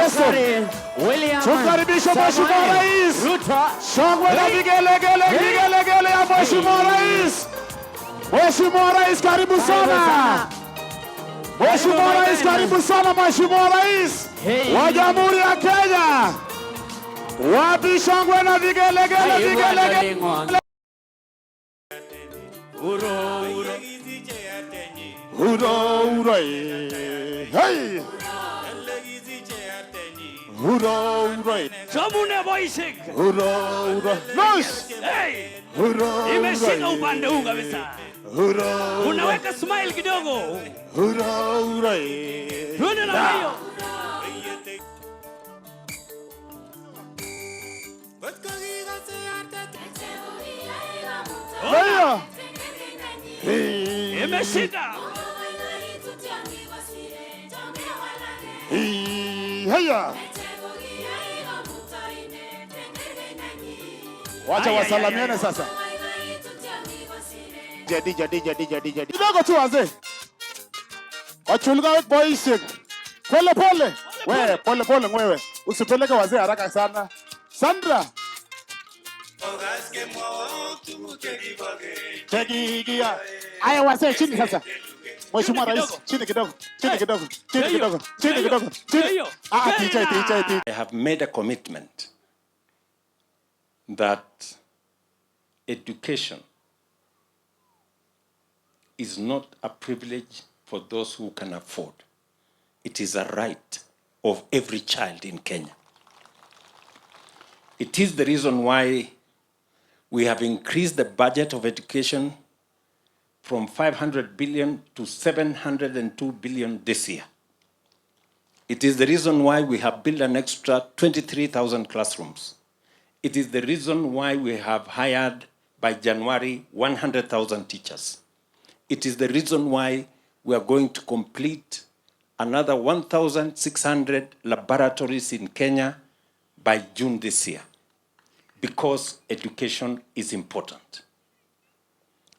Daktari William tukaribisha Mheshimiwa Rais Ruto. Shangwe na vigelegele ya Mheshimiwa Rais. Mheshimiwa Rais karibu sana. Mheshimiwa Rais karibu sana. Mheshimiwa Rais wa Jamhuri ya Kenya. Wapi shangwe na vigelegele. Uro. Hey. Uro. Jamune boisik. Uro. Nice. Hey. Uro. Imeshika upande huu kabisa. Uro. Unaweka smile kidogo. Uro. Tuone na hiyo. Haya. Imeshika. Haya. Wacha wasalamiane sasa. DJ. Kidogo tu wazee. Wachulga boys. Pole. Wewe pole wewe. Usipeleke wazee haraka sana. Sandra. Tegigia. Aya wazee chini sasa. Mheshimiwa Rais, chini kidogo. I have made a commitment that education is not a privilege for those who can afford. It is a right of every child in Kenya. It is the reason why we have increased the budget of education from 500 billion to 702 billion this year. It is the reason why we have built an extra 23,000 classrooms. It is the reason why we have hired by January 100,000 teachers. It is the reason why we are going to complete another 1,600 laboratories in Kenya by June this year, because education is important.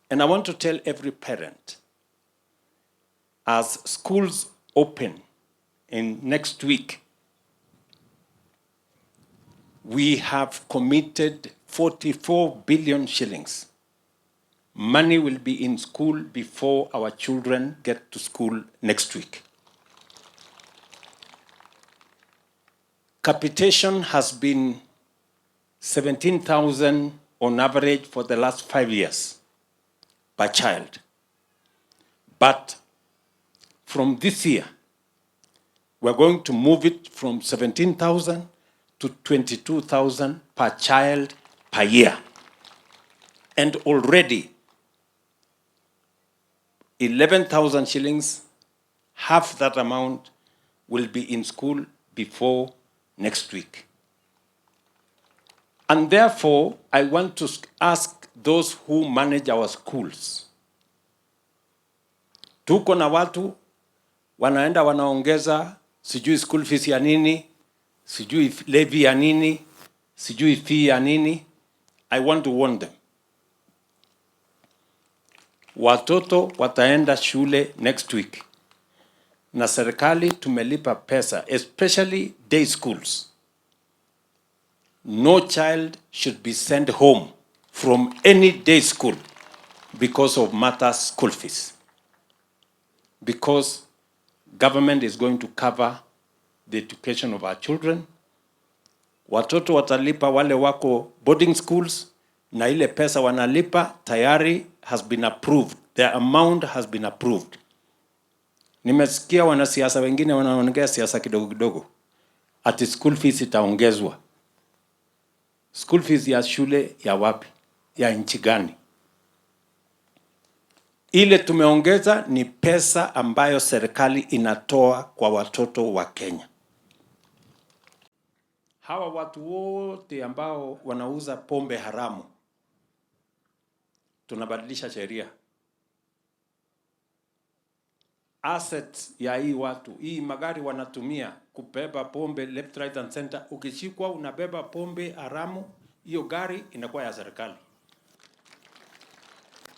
And I want to tell every parent, as schools open in next week, we have committed 44 billion shillings. Money will be in school before our children get to school next week. Capitation has been 17,000 on average for the last 5 years per child. But from this year, we're going to move it from 17,000 to 22,000 per child per year. And already 11,000 shillings, half that amount, will be in school before next week. And therefore, I want to ask those who manage our schools. Tuko na watu wanaenda wanaongeza sijui school fees ya nini, sijui levy ya nini, sijui fee ya nini. I want to warn them. Watoto wataenda shule next week. Na serikali tumelipa pesa, especially day schools. No child should be sent home from any day school because of matters school fees. Because government is going to cover the education of our children. Watoto watalipa wale wako boarding schools, na ile pesa wanalipa tayari has been approved. The amount has been approved. Nimesikia wanasiasa wengine wanaongea siasa kidogo. Ati school fees itaongezwa. School fees ya shule ya wapi? Ya nchi gani? Ile tumeongeza ni pesa ambayo serikali inatoa kwa watoto wa Kenya. Hawa watu wote ambao wanauza pombe haramu, tunabadilisha sheria. Assets ya hii watu, hii magari wanatumia kubeba pombe left, right and center. Ukishikwa unabeba pombe haramu, hiyo gari inakuwa ya serikali.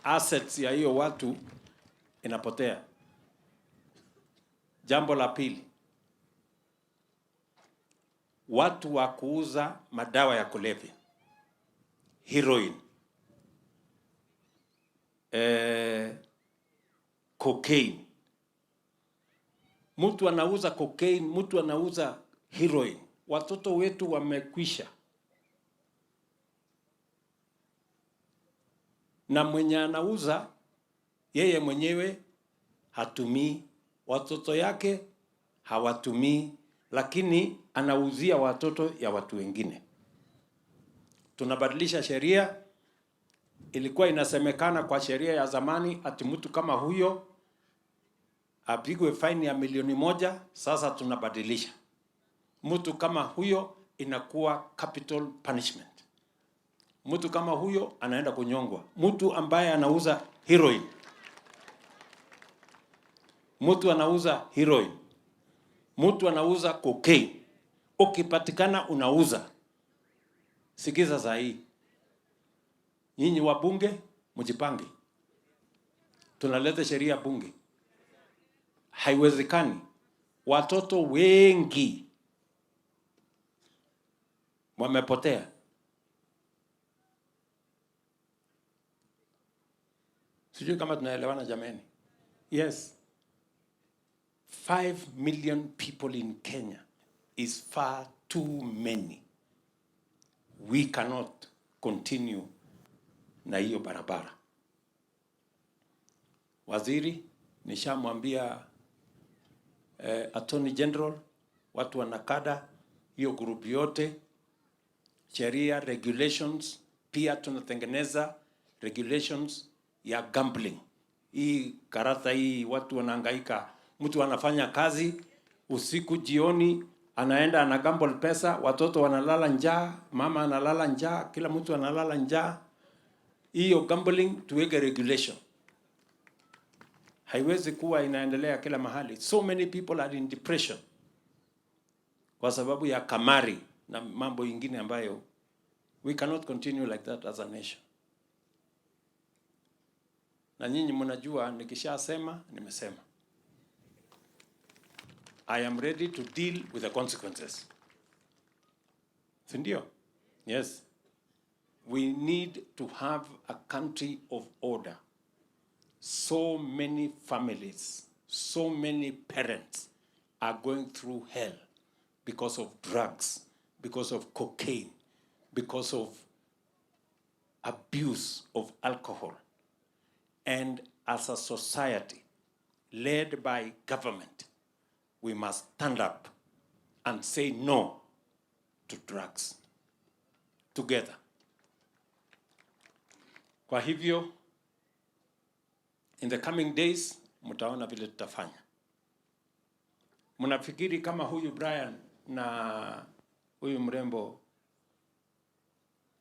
Assets ya hiyo watu inapotea. Jambo la pili, watu wa kuuza madawa ya kulevya, heroin, cocaine. Mtu anauza cocaine, mtu anauza heroin. Watoto wetu wamekwisha. Na mwenye anauza yeye mwenyewe hatumii, watoto yake hawatumii, lakini anauzia watoto ya watu wengine. Tunabadilisha sheria. Ilikuwa inasemekana kwa sheria ya zamani ati mtu kama huyo apigwe faini ya $1,000,000. Sasa tunabadilisha. Mtu kama huyo inakuwa capital punishment. Mtu kama huyo anaenda kunyongwa. Mtu ambaye anauza heroin, mtu anauza heroin, mtu anauza cocaine, ukipatikana unauza, sikiza saa hii, nyinyi wabunge mjipange, tunaleta sheria bunge. Haiwezekani. Watoto wengi wamepotea. Sijui kama tunaelewana jameni. Yes. 5 million people in Kenya is far too many. We cannot continue na hiyo barabara. Waziri, nishamwambia Attorney General, watu wanakada hiyo group yote, sheria, regulations, pia tunatengeneza regulations ya gambling. Hii karata hii watu wanahangaika, mtu anafanya kazi usiku jioni anaenda ana gamble pesa, watoto wanalala njaa, mama analala njaa, kila mtu analala njaa. Hiyo gambling tuweke regulation. Haiwezi kuwa inaendelea kila mahali. So many people are in depression kwa sababu ya kamari na mambo ingine ambayo we cannot continue like that as a nation. Na nyinyi mnajua nikishasema nimesema. I am ready to deal with the consequences. Sindio? Yes. We need to have a country of order. So many families, so many parents are going through hell because of drugs, because of cocaine, because of abuse of alcohol. And as a society led by government, we must stand up and say no to drugs together. Kwa hivyo, in the coming days, mtaona vile tutafanya. Mnafikiri kama huyu Brian na huyu mrembo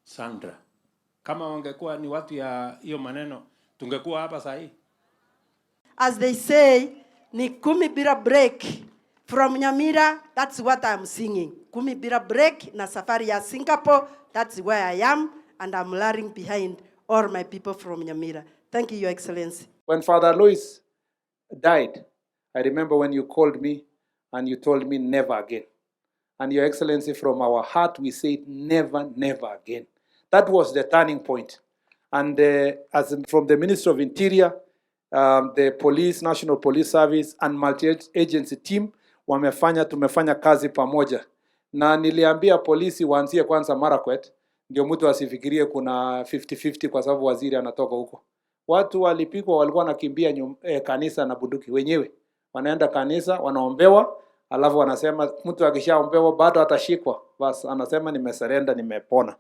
Sandra, kama wangekuwa ni watu ya hiyo maneno, tungekuwa hapa saa hii? As they say, ni kumi bila break. From Nyamira, that's what I'm singing. Kumi bila break na safari ya Singapore, that's where I am, and I'm lagging behind all my people from Nyamira. Thank you, Your Excellency. When Father Louis died, I remember when you called me and you told me never again. And Your Excellency, from our heart, we said never, never again. That was the turning point. And as from the Minister of Interior, the police, National Police Service, and multi-agency team, tumefanya kazi pamoja. Na niliambia polisi waanzie kwanza Marakwet, ndio mtu asifikirie kuna 50-50 kwa sababu waziri anatoka huko. Watu walipigwa, walikuwa nakimbia kanisa na bunduki wenyewe. Wanaenda kanisa, wanaombewa, alafu wanasema mtu akishaombewa bado atashikwa. Bas anasema nimesurrender, nimepona.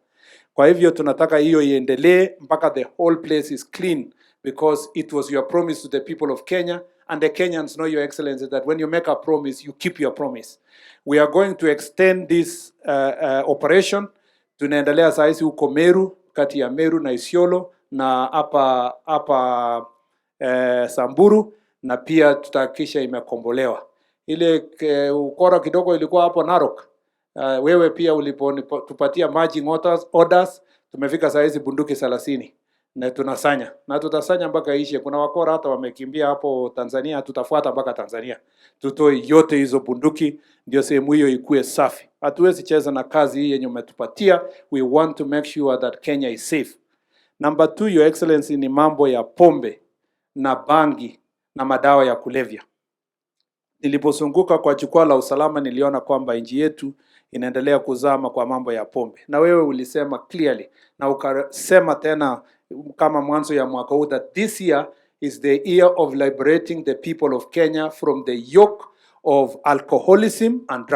Kwa hivyo tunataka hiyo iendelee mpaka the whole place is clean, because it was your promise to the people of Kenya, and the Kenyans know, Your Excellency, that when you make a promise, you keep your promise. We are going to extend this operation. Tunaendelea saisi huko Meru, kati ya Meru na Isiolo, na hapa Samburu, na pia tutahakikisha imekombolewa. Ile ukora kidogo ilikuwa hapo Narok. Wewe pia ulipotupatia marching orders, tumefika saizi bunduki 30. na tunasanya na tutasanya mpaka ishe. Kuna wakora hata wamekimbia hapo Tanzania, tutafuata mpaka Tanzania tutoe yote hizo bunduki, ndio sehemu hiyo ikue safi. Hatuwezi cheza na kazi hii yenye umetupatia. We want to make sure that Kenya is safe. Number 2, Your Excellency, ni mambo ya pombe na bangi na madawa ya kulevya. Niliposunguka kwa jukwaa la usalama, niliona kwamba nchi yetu inaendelea kuzama kwa mambo ya pombe, na wewe ulisema clearly na ukasema tena kama mwanzo ya mwaka huu that this year is the year of liberating the people of Kenya from the yoke of alcoholism and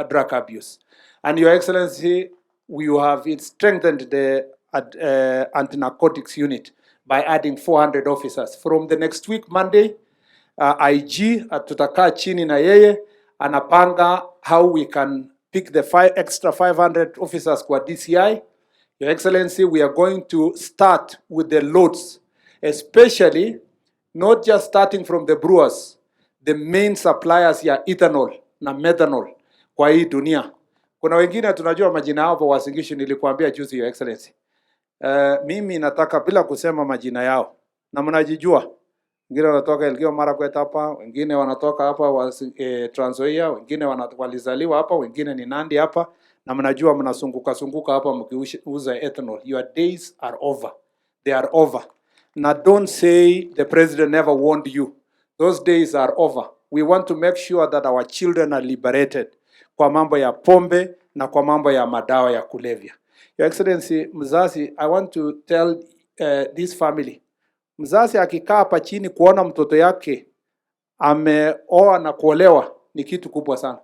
drug abuse. And Your Excellency, we have strengthened the anti-narcotics unit by adding 400 officers. From the next week, Monday, IG tutakaa chini na yeye anapanga how we can pick the extra 500 officers kwa DCI. Your Excellency, we are going to start with the loads, especially not just starting from the brewers, the main suppliers ya ethanol na methanol kwa hii dunia. Kuna wengine tunajua majina yao kwa Wasingishu, nilikuambia juzi, Your Excellency. Mimi nataka bila kusema majina yao, na mnajijua. Wengine wanatoka Elgeyo Marakwet hapa, wengine wanatoka hapa Trans Nzoia, wengine walizaliwa hapa, wengine ni Nandi hapa, na mnajua mnasunguka hapa mkiuza ethanol. Your days are over. They are over. Now don't say the president never warned you. Those days are over. We want to make sure that our children are liberated kwa mambo ya pombe na kwa mambo ya madawa ya kulevya. Your Excellency, mzazi, I want to tell this family, mzazi akikaa hapa chini kuona mtoto yake ameoa na kuolewa ni kitu kubwa sana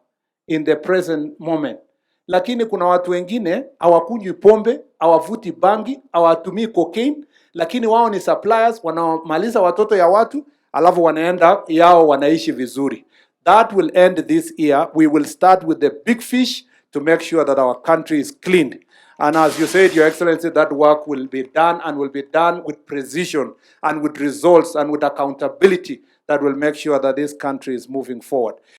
in the present moment. Lakini kuna watu wengine hawakunywi pombe, hawavuti bangi, hawatumii cocaine, lakini wao ni suppliers, wanamaliza watoto ya watu, alafu wanaenda yao wanaishi vizuri. That will end this year. We will start with the big fish to make sure that our country is clean. And as you said, Your Excellency, that work will be done and will be done with precision and with results and with accountability that will make sure that this country is moving forward.